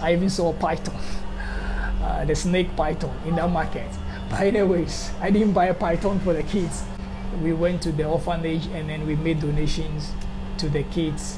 I even saw a python, the snake python in that market. But anyways, I didn't buy a python for the kids. We went to the orphanage and then we made donations to the kids.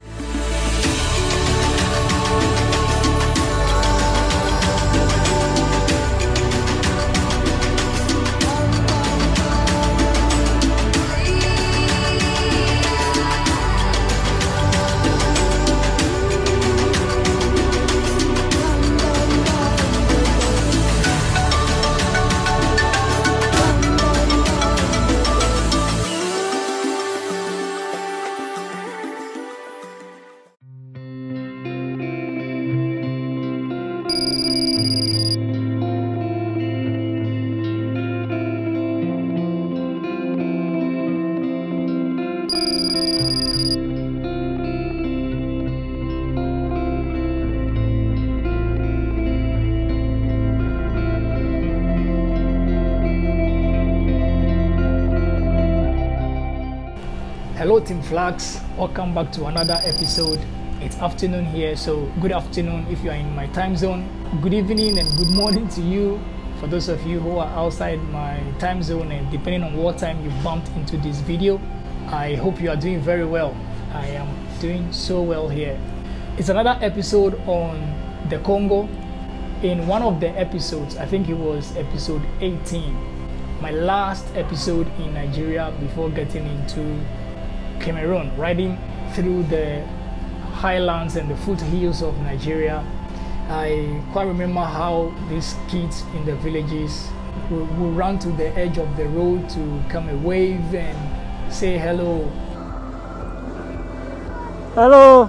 Hello Team Flags, welcome back to another episode. It's afternoon here, so good afternoon if you are in my time zone. Good evening and good morning to you for those of you who are outside my time zone, and depending on what time you bumped into this video. I hope you are doing very well. I am doing so well here. It's another episode on the Congo. In one of the episodes, I think it was episode 18, my last episode in Nigeria before getting into Cameroon, riding through the highlands and the foothills of Nigeria. I quite remember how these kids in the villages will run to the edge of the road to come and wave and say hello. Hello.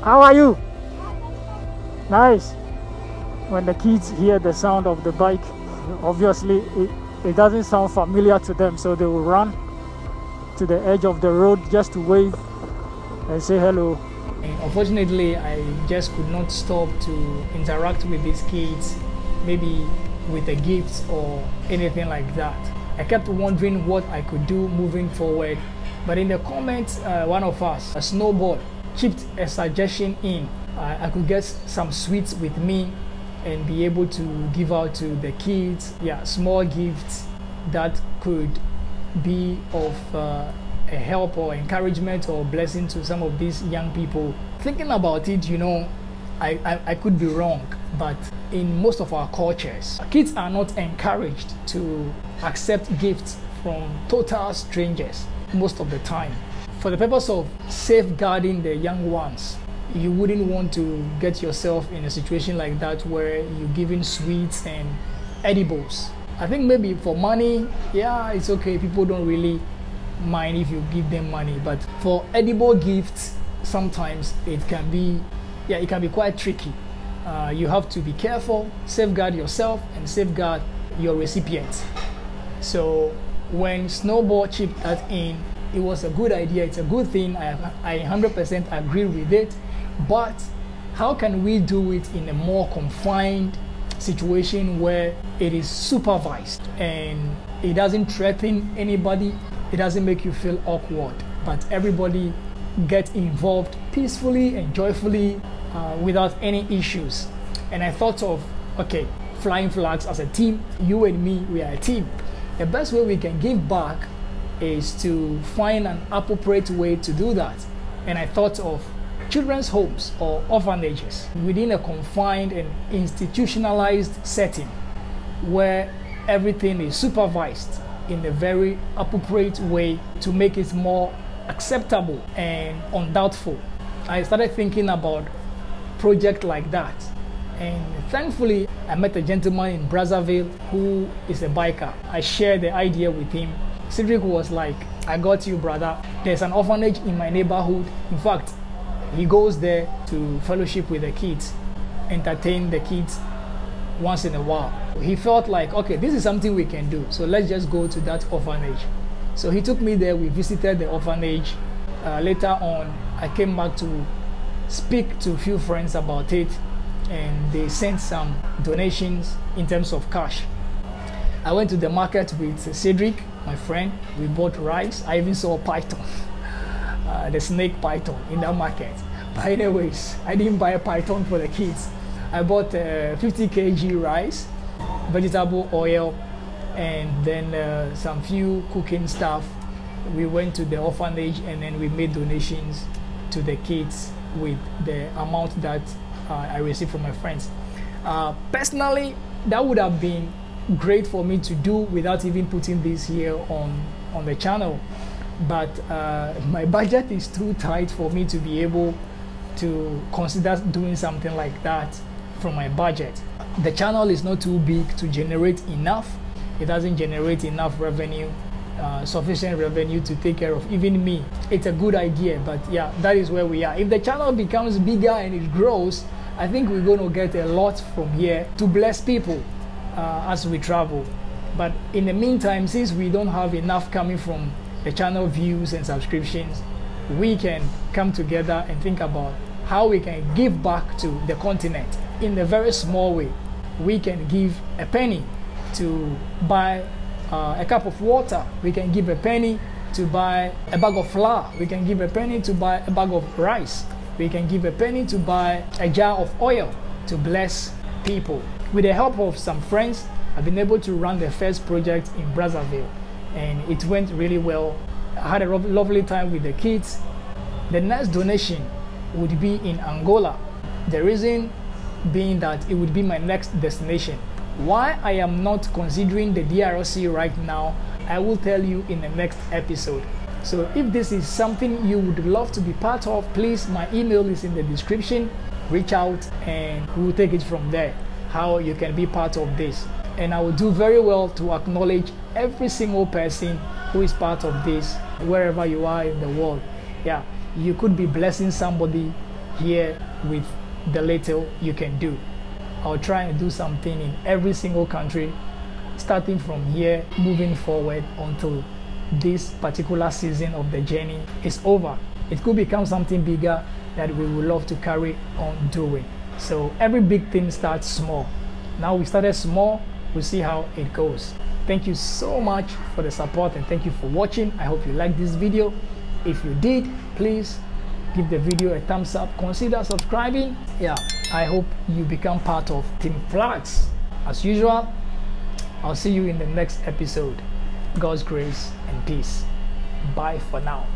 How are you? Nice. When the kids hear the sound of the bike, obviously it doesn't sound familiar to them, so they will run to the edge of the road just to wave and say hello. And unfortunately, I just could not stop to interact with these kids, maybe with a gift or anything like that. I kept wondering what I could do moving forward, but in the comments, one of us, a snowball, chipped a suggestion in. I could get some sweets with me and be able to give out to the kids, small gifts that could be of a help or encouragement or blessing to some of these young people. Thinking about it, I could be wrong, but in most of our cultures, kids are not encouraged to accept gifts from total strangers most of the time. For the purpose of safeguarding the young ones, you wouldn't want to get yourself in a situation like that where you're giving sweets and edibles. I think maybe for money, it's okay. People don't really mind if you give them money, but for edible gifts, sometimes it can be quite tricky. You have to be careful, safeguard yourself and safeguard your recipient. So when Snowball chipped that in, it was a good idea. It's a good thing. I 100% agree with it. But how can we do it in a more confined situation where it is supervised and it doesn't threaten anybody, it doesn't make you feel awkward, but everybody gets involved peacefully and joyfully without any issues? And I thought of, okay, Flying Flags as a team, you and me, we are a team. The best way we can give back is to find an appropriate way to do that. And I thought of children's homes or orphanages within a confined and institutionalized setting where everything is supervised in a very appropriate way to make it more acceptable and undoubtful. I started thinking about projects like that, and thankfully I met a gentleman in Brazzaville who is a biker. I shared the idea with him. Cedric was like, I got you, brother. There's an orphanage in my neighborhood. In fact, he goes there to fellowship with the kids, entertain the kids once in a while. He felt like, okay, this is something we can do, so let's just go to that orphanage. So he took me there. We visited the orphanage. Later on, I came back to speak to a few friends about it, and they sent some donations in terms of cash. I went to the market with Cedric, my friend. We bought rice. I even saw a python. the snake python in that market. But anyways, I didn't buy a python for the kids. I bought 50 kg rice, vegetable oil, and then some few cooking stuff. We went to the orphanage and then we made donations to the kids with the amount that I received from my friends. Personally, that would have been great for me to do without even putting this here on the channel, but my budget is too tight for me to be able to consider doing something like that from my budget. The channel is not too big to generate enough. It doesn't generate enough revenue, sufficient revenue to take care of even me. It's a good idea, but yeah, that is where we are. If the channel becomes bigger and it grows, I think we're going to get a lot from here to bless people as we travel. But in the meantime, since we don't have enough coming from the channel views and subscriptions, we can come together and think about how we can give back to the continent in a very small way. We can give a penny to buy a cup of water. We can give a penny to buy a bag of flour. We can give a penny to buy a bag of rice. We can give a penny to buy a jar of oil to bless people. With the help of some friends, I've been able to run the first project in Brazzaville, and it went really well. I had a lovely time with the kids. The next donation would be in Angola. The reason being that it would be my next destination. Why I am not considering the DRC right now, I will tell you in the next episode. So if this is something you would love to be part of, please, my email is in the description. Reach out and we'll take it from there, how you can be part of this. And I will do very well to acknowledge every single person who is part of this, wherever you are in the world. Yeah, you could be blessing somebody here with the little you can do. I'll try and do something in every single country, starting from here, moving forward until this particular season of the journey is over. It could become something bigger that we would love to carry on doing. So every big thing starts small. Now we started small, we'll see how it goes. Thank you so much for the support and thank you for watching. I hope you liked this video. If you did, please give the video a thumbs up. Consider subscribing. Yeah, I hope you become part of Team Flags. As usual, I'll see you in the next episode. God's grace and peace. Bye for now.